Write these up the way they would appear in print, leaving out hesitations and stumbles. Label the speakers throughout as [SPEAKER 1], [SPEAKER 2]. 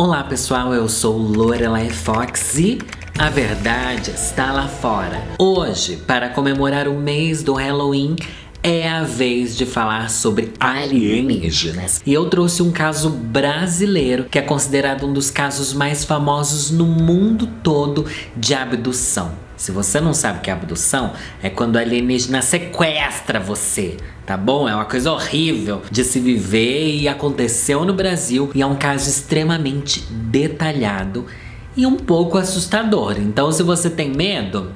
[SPEAKER 1] Olá pessoal, eu sou Lorelai Fox e a verdade está lá fora. Hoje, para comemorar o mês do Halloween, é a vez de falar sobre alienígenas. E eu trouxe um caso brasileiro que é considerado um dos casos mais famosos no mundo todo de abdução. Se você não sabe o que é abdução, é quando o alienígena sequestra você, tá bom? É uma coisa horrível de se viver e aconteceu no Brasil. E é um caso extremamente detalhado e um pouco assustador. Então, se você tem medo,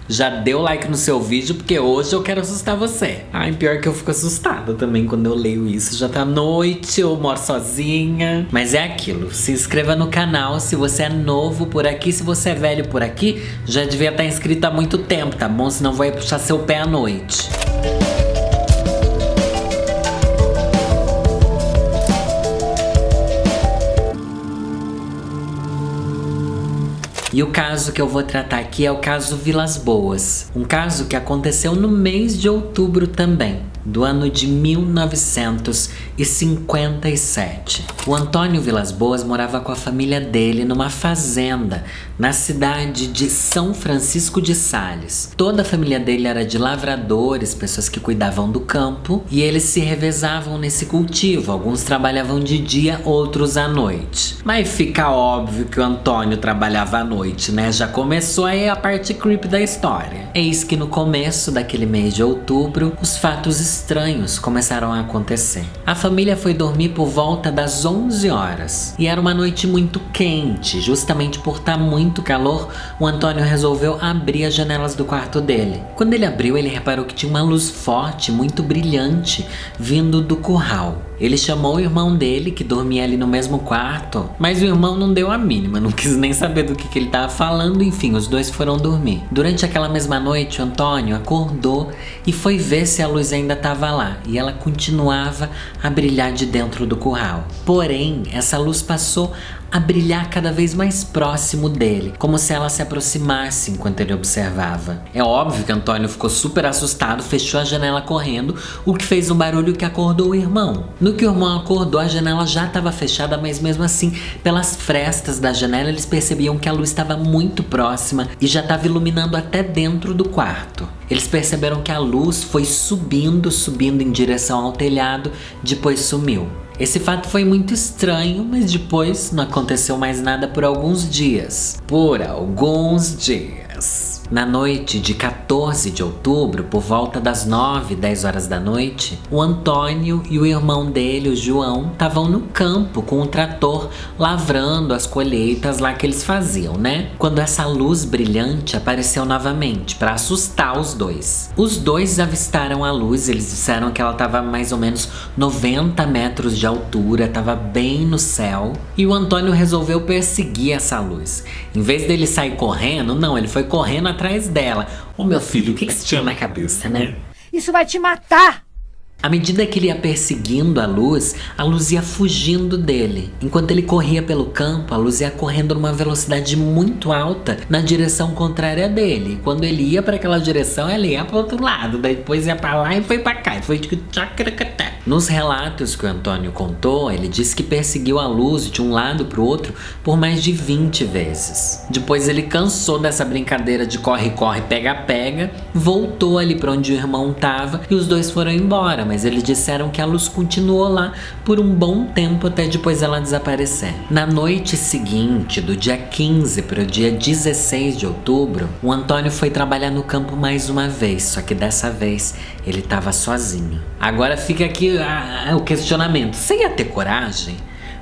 [SPEAKER 1] já dê o like no seu vídeo, porque hoje eu quero assustar você. Ai, pior que eu fico assustada também quando eu leio isso. Já tá noite, eu moro sozinha. Mas é aquilo, se inscreva no canal se você é novo por aqui. Se você é velho por aqui, já devia estar inscrito há muito tempo, tá bom? Senão vai puxar seu pé à noite. E o caso que eu vou tratar aqui é o caso Vilas Boas. Um caso que aconteceu no mês de outubro também, do ano de 1957. O Antônio Vilas Boas morava com a família dele numa fazenda na cidade de São Francisco de Sales. Toda a família dele era de lavradores, pessoas que cuidavam do campo, e eles se revezavam nesse cultivo. Alguns trabalhavam de dia, outros à noite. Mas fica óbvio que o Antônio trabalhava à noite, né? Já começou aí a parte creepy da história. Eis que no começo daquele mês de outubro, os fatos estranhos começaram a acontecer. A família foi dormir por volta das 11 horas. E era uma noite muito quente. Justamente por estar muito calor, o Antônio resolveu abrir as janelas do quarto dele. Quando ele abriu, ele reparou que tinha uma luz forte, muito brilhante, vindo do curral. Ele chamou o irmão dele, que dormia ali no mesmo quarto, mas o irmão não deu a mínima, não quis nem saber do que ele estava falando. Enfim, os dois foram dormir. Durante aquela mesma noite, o Antônio acordou e foi ver se a luz ainda estava lá, e ela continuava a brilhar de dentro do curral. Porém, essa luz passou a brilhar cada vez mais próximo dele, como se ela se aproximasse enquanto ele observava. É óbvio que Antônio ficou super assustado, fechou a janela correndo, o que fez um barulho que acordou o irmão. No que o irmão acordou, a janela já estava fechada, mas mesmo assim, pelas frestas da janela, eles percebiam que a luz estava muito próxima e já estava iluminando até dentro do quarto. Eles perceberam que a luz foi subindo em direção ao telhado, depois sumiu. Esse fato foi muito estranho, mas depois não aconteceu mais nada por alguns dias. Na noite de 14 de outubro, por volta das 9, 10 horas da noite, o Antônio e o irmão dele, o João, estavam no campo com o trator lavrando as colheitas lá que eles faziam, né? Quando essa luz brilhante apareceu novamente para assustar os dois. Os dois avistaram a luz, eles disseram que ela estava mais ou menos 90 metros de altura, estava bem no céu, e o Antônio resolveu perseguir essa luz. Em vez dele sair correndo, não, ele foi correndo atrás dela. Ô meu filho, o que você tinha na cabeça, né?
[SPEAKER 2] Isso vai te matar!
[SPEAKER 1] À medida que ele ia perseguindo a luz ia fugindo dele. Enquanto ele corria pelo campo, a luz ia correndo numa velocidade muito alta na direção contrária dele. E quando ele ia para aquela direção, ela ia para outro lado. Daí depois ia para lá e foi para cá. E foi Nos relatos que o Antônio contou, ele disse que perseguiu a luz de um lado para o outro por mais de 20 vezes. Depois ele cansou dessa brincadeira de corre-corre, pega-pega, voltou ali para onde o irmão estava e os dois foram embora. Mas eles disseram que a luz continuou lá por um bom tempo até depois ela desaparecer. Na noite seguinte, do dia 15 para o dia 16 de outubro, o Antônio foi trabalhar no campo mais uma vez, só que dessa vez ele estava sozinho. Agora fica aqui o questionamento: você ia ter coragem?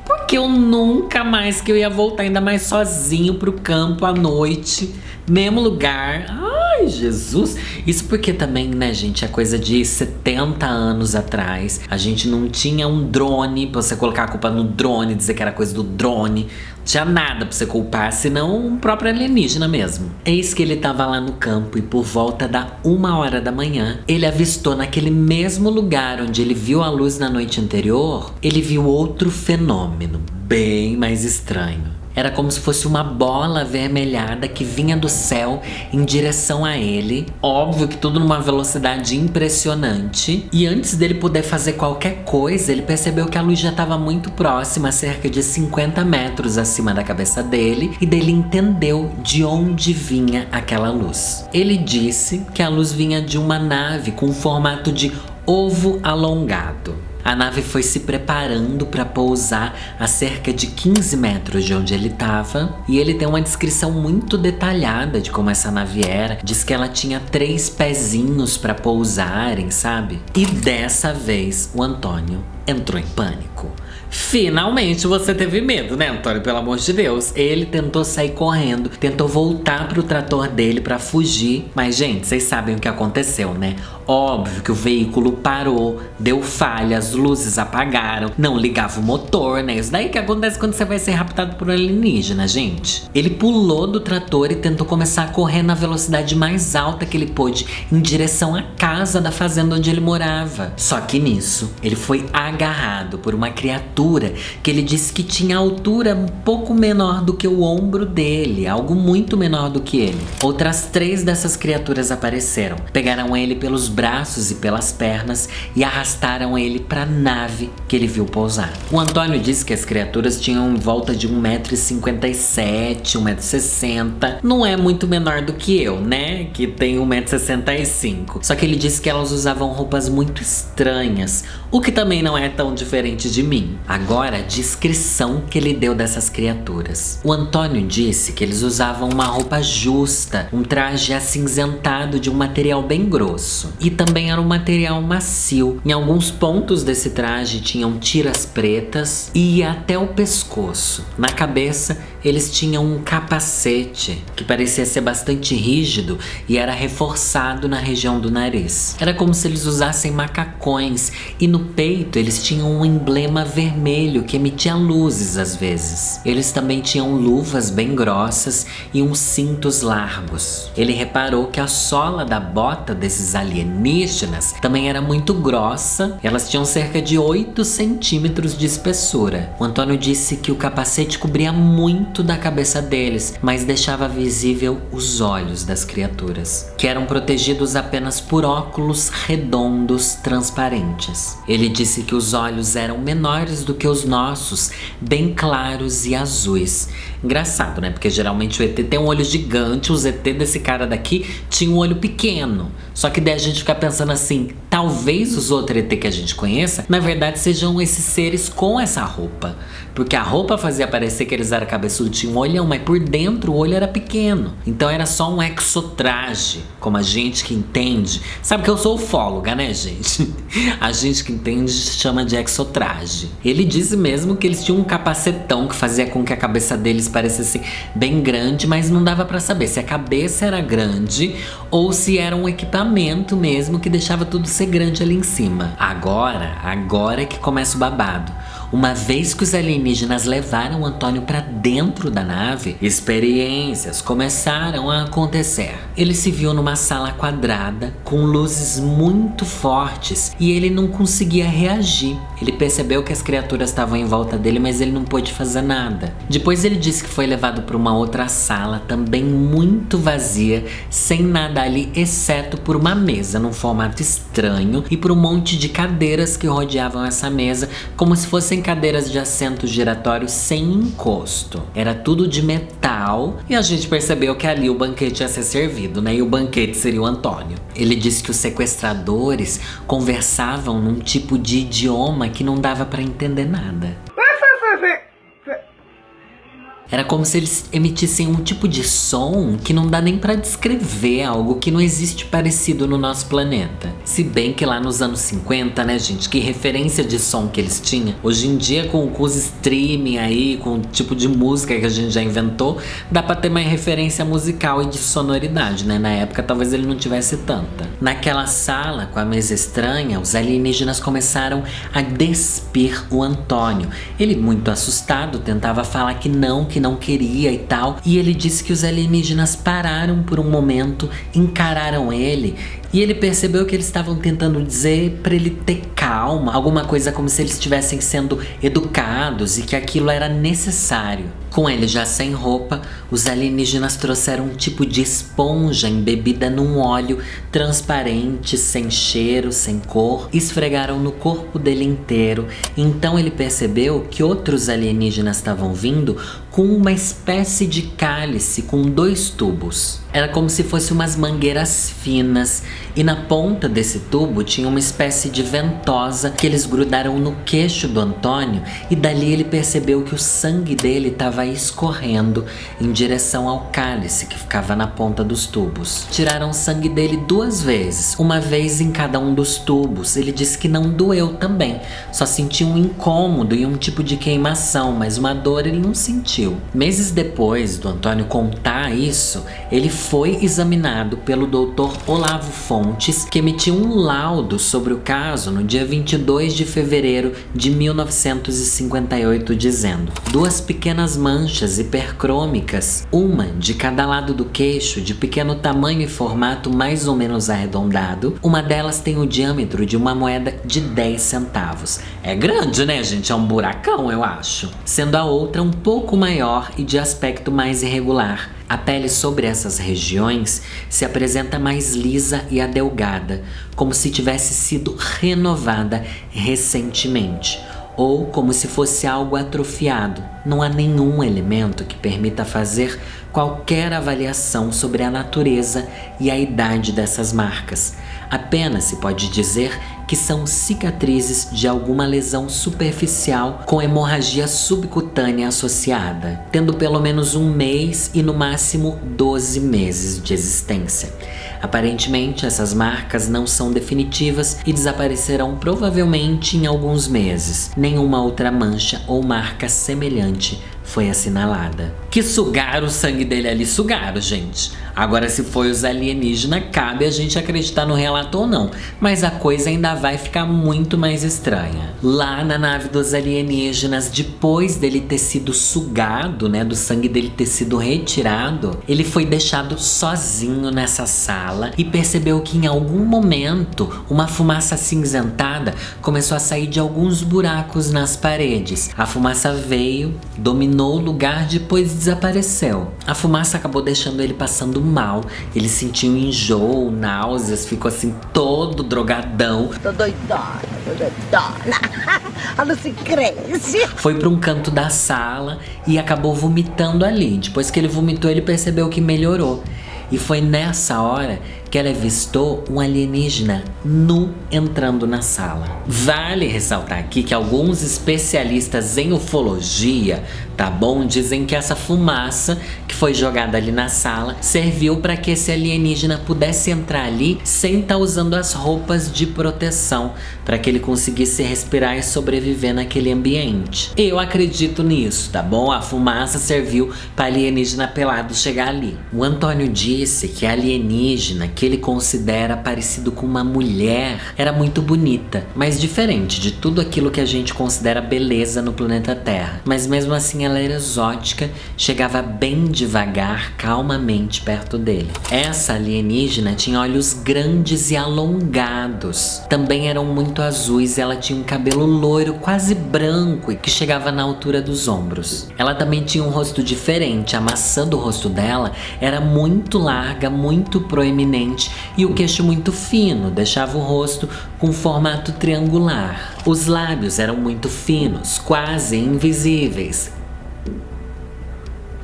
[SPEAKER 1] Porque eu nunca mais que eu ia voltar, ainda mais sozinho pro campo à noite, mesmo lugar. Ai, Jesus! Isso porque também, né, gente, é coisa de 70 anos atrás. A gente não tinha um drone pra você colocar a culpa no drone, dizer que era coisa do drone. Não tinha nada pra você culpar, senão um próprio alienígena mesmo. Eis que ele tava lá no campo e por volta da 1h da manhã, ele avistou naquele mesmo lugar onde ele viu a luz na noite anterior, ele viu outro fenômeno bem mais estranho. Era como se fosse uma bola avermelhada que vinha do céu em direção a ele. Óbvio que tudo numa velocidade impressionante. E antes dele poder fazer qualquer coisa, ele percebeu que a luz já estava muito próxima, cerca de 50 metros acima da cabeça dele. E dele entendeu de onde vinha aquela luz. Ele disse que a luz vinha de uma nave com formato de ovo alongado. A nave foi se preparando para pousar a cerca de 15 metros de onde ele estava. E ele tem uma descrição muito detalhada de como essa nave era. Diz que ela tinha 3 pezinhos para pousarem, sabe? E dessa vez o Antônio entrou em pânico. Finalmente você teve medo, né, Antônio? Pelo amor de Deus. Ele tentou sair correndo, tentou voltar pro trator dele pra fugir. Mas, gente, vocês sabem o que aconteceu, né? Óbvio que o veículo parou, deu falha, as luzes apagaram, não ligava o motor, né? Isso daí que acontece quando você vai ser raptado por um alienígena, gente. Ele pulou do trator e tentou começar a correr na velocidade mais alta que ele pôde em direção à casa da fazenda onde ele morava. Só que nisso, ele foi agarrado por uma criatura que ele disse que tinha altura um pouco menor do que o ombro dele, algo muito menor do que ele. Outras 3 dessas criaturas apareceram, pegaram ele pelos braços e pelas pernas e arrastaram ele para a nave que ele viu pousar. O Antônio disse que as criaturas tinham em volta de 1,57 m, 1,60 m. Não é muito menor do que eu, né? Que tem 1,65 m. Só que ele disse que elas usavam roupas muito estranhas, o que também não é tão diferente de mim. Agora, a descrição que ele deu dessas criaturas. O Antônio disse que eles usavam uma roupa justa, um traje acinzentado de um material bem grosso. E também era um material macio. Em alguns pontos desse traje tinham tiras pretas e ia até o pescoço. Na cabeça, eles tinham um capacete que parecia ser bastante rígido e era reforçado na região do nariz. Era como se eles usassem macacões e no peito eles tinham um emblema vermelho que emitia luzes às vezes. Eles também tinham luvas bem grossas e uns cintos largos. Ele reparou que a sola da bota desses alienígenas também era muito grossa. Elas tinham cerca de 8 centímetros de espessura. O Antônio disse que o capacete cobria muito da cabeça deles, mas deixava visível os olhos das criaturas, que eram protegidos apenas por óculos redondos transparentes. Ele disse que os olhos eram menores do que os nossos, bem claros e azuis. Engraçado, né? Porque geralmente o ET tem um olho gigante, os ET desse cara daqui tinha um olho pequeno. Só que daí a gente fica pensando assim, talvez os outros ET que a gente conheça, na verdade sejam esses seres com essa roupa. Porque a roupa fazia parecer que eles eram cabeçudos, tinha um olhão, mas por dentro o olho era pequeno. Então era só um exotraje, como a gente que entende. Sabe que eu sou ufóloga, né, gente? A gente que entende chama de exotraje. Ele disse mesmo que eles tinham um capacetão que fazia com que a cabeça deles parecesse bem grande, mas não dava pra saber se a cabeça era grande ou se era um equipamento mesmo que deixava tudo ser grande ali em cima. Agora é que começa o babado. Uma vez que os alienígenas levaram o Antônio para dentro da nave, experiências começaram a acontecer. Ele se viu numa sala quadrada com luzes muito fortes e ele não conseguia reagir. Ele percebeu que as criaturas estavam em volta dele, mas ele não pôde fazer nada. Depois ele disse que foi levado para uma outra sala, também muito vazia, sem nada ali, exceto por uma mesa num formato estranho e por um monte de cadeiras que rodeavam essa mesa, como se fossem cadeiras de assento giratório sem encosto. Era tudo de metal e a gente percebeu que ali o banquete ia ser servido, né? E o banquete seria o Antônio. Ele disse que os sequestradores conversavam num tipo de idioma que não dava pra entender nada. Era como se eles emitissem um tipo de som que não dá nem pra descrever, algo que não existe parecido no nosso planeta. Se bem que lá nos anos 50, né, gente, que referência de som que eles tinham. Hoje em dia, com os streaming aí, com o tipo de música que a gente já inventou, dá pra ter mais referência musical e de sonoridade, né? Na época, talvez ele não tivesse tanta. Naquela sala, com a mesa estranha, os alienígenas começaram a despir o Antônio. Ele, muito assustado, tentava falar que não queria e tal. E ele disse que os alienígenas pararam por um momento, encararam ele E ele percebeu que eles estavam tentando dizer pra ele ter calma, alguma coisa como se eles estivessem sendo educados e que aquilo era necessário. Com ele já sem roupa, os alienígenas trouxeram um tipo de esponja embebida num óleo transparente, sem cheiro, sem cor, esfregaram no corpo dele inteiro. Então ele percebeu que outros alienígenas estavam vindo com uma espécie de cálice com 2 tubos. Era como se fossem umas mangueiras finas e na ponta desse tubo tinha uma espécie de ventosa que eles grudaram no queixo do Antônio e dali ele percebeu que o sangue dele estava escorrendo em direção ao cálice que ficava na ponta dos tubos. Tiraram o sangue dele 2 vezes, uma vez em cada um dos tubos. Ele disse que não doeu também, só sentiu um incômodo e um tipo de queimação, mas uma dor ele não sentiu. Meses depois do Antônio contar isso, ele foi examinado pelo Dr. Olavo Fontes, que emitiu um laudo sobre o caso no dia 22 de fevereiro de 1958, dizendo: 2 pequenas manchas hipercrômicas, uma de cada lado do queixo, de pequeno tamanho e formato mais ou menos arredondado. Uma delas tem o diâmetro de uma moeda de 10 centavos. É grande, né, gente? É um buracão, eu acho. Sendo a outra um pouco maior e de aspecto mais irregular. A pele sobre essas regiões se apresenta mais lisa e adelgada, como se tivesse sido renovada recentemente, ou como se fosse algo atrofiado. Não há nenhum elemento que permita fazer qualquer avaliação sobre a natureza e a idade dessas marcas. Apenas se pode dizer que são cicatrizes de alguma lesão superficial com hemorragia subcutânea associada, tendo pelo menos 1 mês e no máximo 12 meses de existência. Aparentemente, essas marcas não são definitivas e desaparecerão provavelmente em alguns meses. Nenhuma outra mancha ou marca semelhante foi assinalada. Que sugaram o sangue dele ali, sugaram, gente. Agora, se foi os alienígenas, cabe a gente acreditar no relato ou não. Mas a coisa ainda vai ficar muito mais estranha. Lá na nave dos alienígenas, depois dele ter sido sugado, né, do sangue dele ter sido retirado, ele foi deixado sozinho nessa sala e percebeu que em algum momento uma fumaça acinzentada começou a sair de alguns buracos nas paredes. A fumaça veio, dominou o lugar, depois desapareceu. A fumaça acabou deixando ele passando mal. Ele sentiu enjoo, náuseas, ficou assim todo drogadão.
[SPEAKER 2] Tô doidona, tô doidona. A Lucy cresce.
[SPEAKER 1] Foi para um canto da sala e acabou vomitando ali. Depois que ele vomitou, ele percebeu que melhorou. E foi nessa hora que ela avistou um alienígena nu entrando na sala. Vale ressaltar aqui que alguns especialistas em ufologia, tá bom, dizem que essa fumaça que foi jogada ali na sala serviu para que esse alienígena pudesse entrar ali sem estar usando as roupas de proteção, para que ele conseguisse respirar e sobreviver naquele ambiente. Eu acredito nisso, tá bom? A fumaça serviu para alienígena pelado chegar ali. O Antônio disse que a alienígena que ele considera parecido com uma mulher era muito bonita, mas diferente de tudo aquilo que a gente considera beleza no planeta Terra. Mas mesmo assim ela era exótica, chegava bem devagar, calmamente perto dele. Essa alienígena tinha olhos grandes e alongados, também eram muito azuis e ela tinha um cabelo loiro, quase branco e que chegava na altura dos ombros. Ela também tinha um rosto diferente, a maçã do rosto dela era muito larga, muito proeminente e o queixo muito fino, deixava o rosto com formato triangular. Os lábios eram muito finos, quase invisíveis.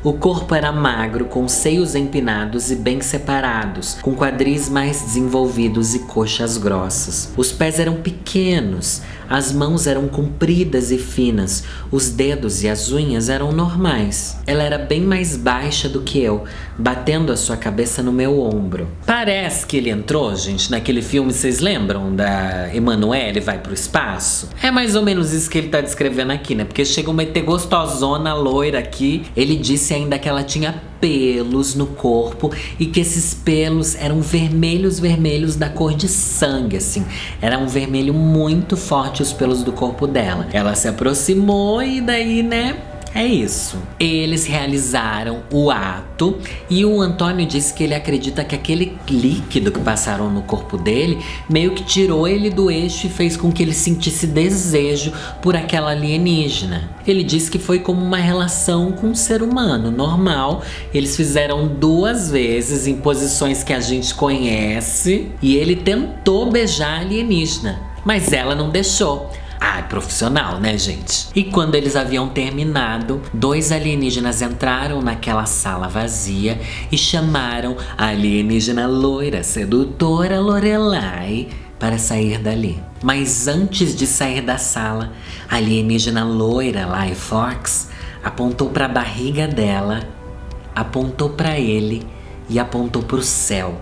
[SPEAKER 1] O corpo era magro, com seios empinados e bem separados, com quadris mais desenvolvidos e coxas grossas. Os pés eram pequenos, as mãos eram compridas e finas, os dedos e as unhas eram normais. Ela era bem mais baixa do que eu, batendo a sua cabeça no meu ombro. Parece que ele entrou, gente, naquele filme, vocês lembram? Da Emanuele vai pro espaço? É mais ou menos isso que ele tá descrevendo aqui, né? Porque chega uma ET gostosona, loira aqui. Ele disse ainda que ela tinha pelos no corpo e que esses pelos eram vermelhos da cor de sangue, assim. Era um vermelho muito forte os pelos do corpo dela. Ela se aproximou e daí, né, É isso. Eles realizaram o ato e o Antônio disse que ele acredita que aquele líquido que passaram no corpo dele meio que tirou ele do eixo e fez com que ele sentisse desejo por aquela alienígena. Ele disse que foi como uma relação com um ser humano normal. Eles fizeram 2 vezes em posições que a gente conhece e ele tentou beijar a alienígena, mas ela não deixou. Ah, profissional, né, gente? E quando eles haviam terminado, 2 alienígenas entraram naquela sala vazia e chamaram a alienígena loira, sedutora Lorelai para sair dali. Mas antes de sair da sala, a alienígena loira, Lai Fox, apontou para a barriga dela, apontou para ele e apontou para o céu.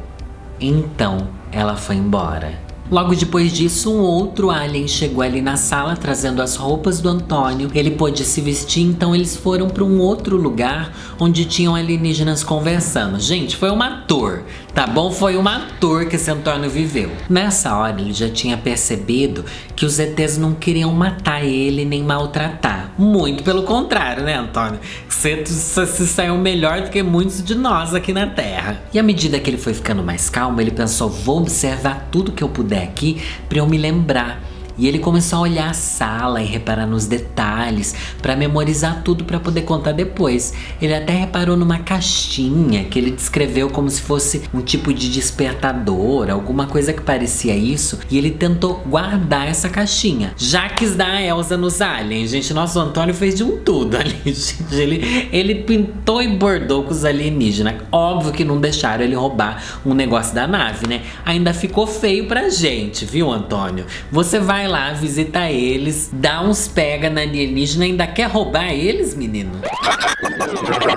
[SPEAKER 1] Então ela foi embora. Logo depois disso, um outro alien chegou ali na sala trazendo as roupas do Antônio. Ele pôde se vestir, então eles foram para um outro lugar onde tinham alienígenas conversando. Gente, foi uma tour, tá bom? Foi uma tour que esse Antônio viveu. Nessa hora, ele já tinha percebido que os ETs não queriam matar ele nem maltratar. Muito pelo contrário, né, Antônio? Você se saiu melhor do que muitos de nós aqui na Terra. E à medida que ele foi ficando mais calmo, ele pensou, vou observar tudo que eu puder aqui para eu me lembrar. E ele começou a olhar a sala e reparar nos detalhes para memorizar tudo para poder contar depois. Ele até reparou numa caixinha que ele descreveu como se fosse um tipo de despertador, alguma coisa que parecia isso, e ele tentou guardar essa caixinha. Já quis dar a Elsa nos aliens, gente. Nosso Antônio fez de um tudo ali, gente. Ele pintou e bordou com os alienígenas. Óbvio que não deixaram ele roubar um negócio da nave, né? Ainda ficou feio pra gente, viu, Antônio? Você vai lá visitar eles, dá uns pega na alienígena e ainda quer roubar eles, menino?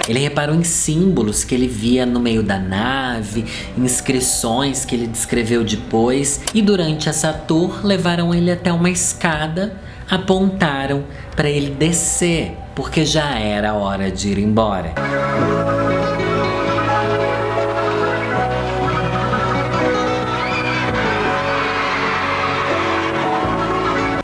[SPEAKER 1] Ele reparou em símbolos que ele via no meio da nave, inscrições que ele descreveu depois, e durante essa tour levaram ele até uma escada, apontaram para ele descer, porque já era a hora de ir embora.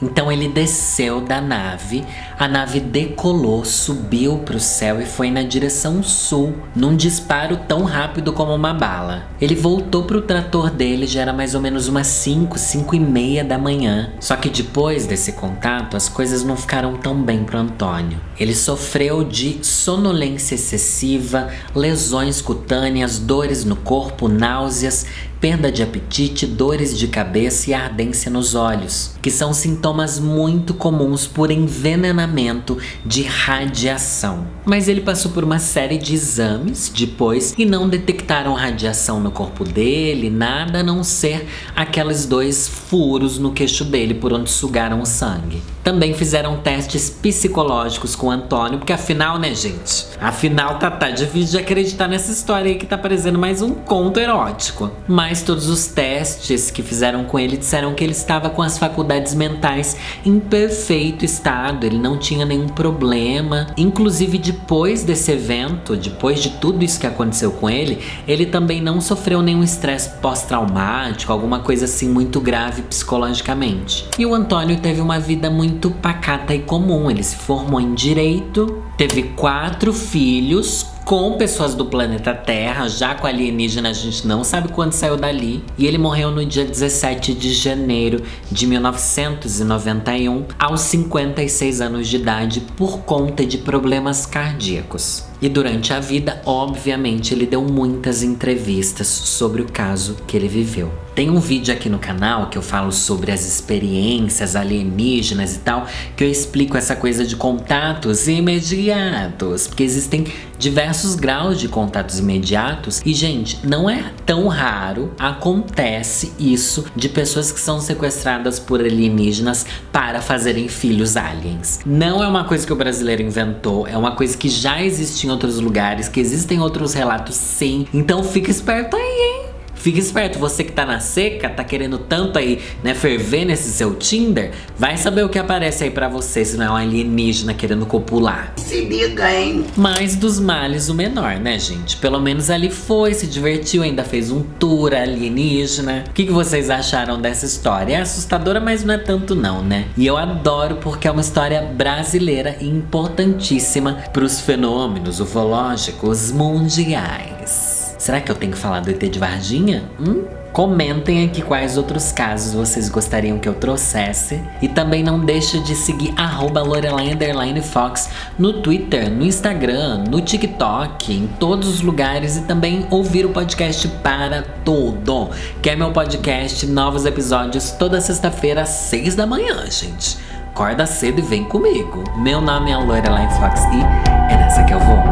[SPEAKER 1] Então ele desceu da nave, a nave decolou, subiu para o céu e foi na direção sul, num disparo tão rápido como uma bala. Ele voltou para o trator dele, já era mais ou menos umas 5h30 da manhã. Só que depois desse contato, as coisas não ficaram tão bem pro Antônio. Ele sofreu de sonolência excessiva, lesões cutâneas, dores no corpo, náuseas, perda de apetite, dores de cabeça e ardência nos olhos, que são sintomas muito comuns por envenenamento de radiação. Mas ele passou por uma série de exames depois e não detectaram radiação no corpo dele, nada a não ser aqueles 2 furos no queixo dele por onde sugaram o sangue. Também fizeram testes psicológicos com o Antônio, porque afinal, né, gente? Afinal, tá difícil de acreditar nessa história aí que tá parecendo mais um conto erótico. Mas todos os testes que fizeram com ele disseram que ele estava com as faculdades mentais em perfeito estado, ele não tinha nenhum problema. Inclusive, depois desse evento, depois de tudo isso que aconteceu com ele também não sofreu nenhum estresse pós-traumático, alguma coisa assim muito grave psicologicamente. E o Antônio teve uma vida muito pacata e comum. Ele se formou em Direito, teve 4 filhos com pessoas do planeta Terra, já com alienígena a gente não sabe quando saiu dali. E ele morreu no dia 17 de janeiro de 1991, aos 56 anos de idade, por conta de problemas cardíacos. E durante a vida, obviamente, ele deu muitas entrevistas sobre o caso que ele viveu. Tem um vídeo aqui no canal que eu falo sobre as experiências alienígenas e tal, que eu explico essa coisa de contatos imediatos, porque existem diversos graus de contatos imediatos e, gente, não é tão raro, acontece isso de pessoas que são sequestradas por alienígenas para fazerem filhos aliens. Não é uma coisa que o brasileiro inventou, é uma coisa que já existe em outros lugares, que existem outros relatos sim, então fica esperto aí, hein? Fica esperto, você que tá na seca, tá querendo tanto aí, né, ferver nesse seu Tinder, vai saber o que aparece aí pra você, se não é um alienígena querendo copular.
[SPEAKER 2] Se liga, hein?
[SPEAKER 1] Mais dos males o menor, né, gente? Pelo menos ali foi, se divertiu, ainda fez um tour alienígena. O que vocês acharam dessa história? É assustadora, mas não é tanto não, né? E eu adoro porque é uma história brasileira e importantíssima pros fenômenos ufológicos mundiais. Será que eu tenho que falar do ET de Varginha? Comentem aqui quais outros casos vocês gostariam que eu trouxesse. E também não deixa de seguir @Lorelai_Fox no Twitter, no Instagram, no TikTok, em todos os lugares. E também ouvir o podcast Para Tudo, que é meu podcast, novos episódios toda sexta-feira às 6 da manhã, gente. Acorda cedo e vem comigo. Meu nome é Lorelai Fox e é nessa que eu vou.